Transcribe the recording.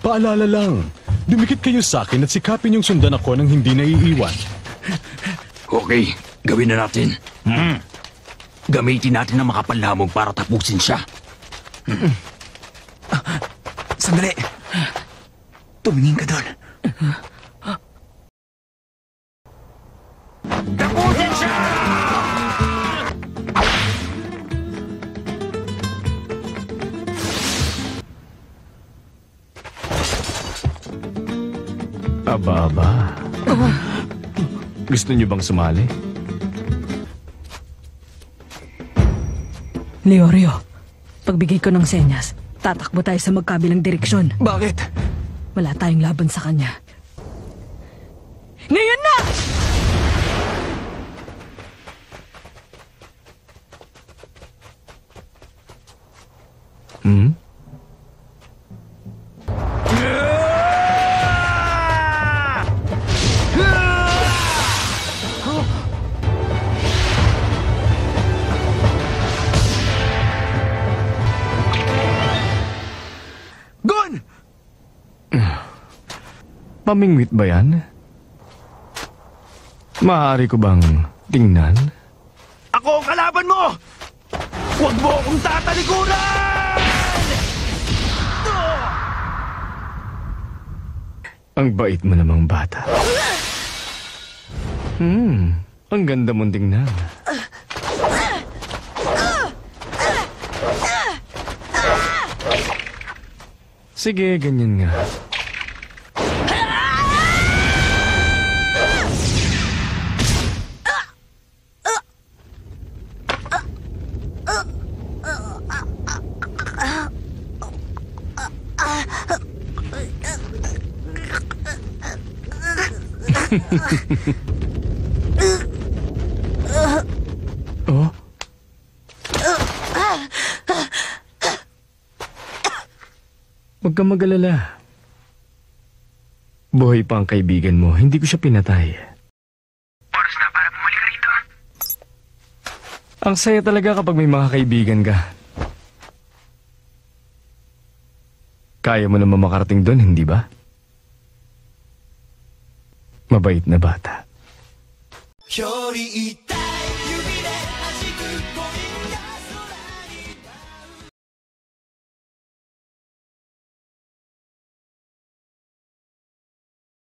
Paalala lang, dumikit kayo sa akin at sikapin yung sundan ako ng hindi naiiwan. Okay, gawin na natin. Gamitin natin ang makapalhamog para tapusin siya. Sandali. Tumingin ka doon. Tapusin siya! Aba. Gusto niyo bang sumali? Leorio, pagbigay ko ng senyas, tatakbo tayo sa magkabilang direksyon. Bakit? Wala tayong laban sa kanya. Ngayon na! Gon! Pamingwit ba yan? Maaari ko bang tingnan? Ako ang kalaban mo! Huwag mo akong tatalikuran! Ang bait mo namang bata. Ang ganda mong tingnan. Sige, ganyan nga. Oh? Huwag kang mag-alala. Buhay pa ang kaibigan mo. Hindi ko siya pinatay. Oras na para bumalik ka rito. Ang saya talaga kapag may mga kaibigan ka. Kaya mo naman makarating doon, hindi ba? Mabait na bata.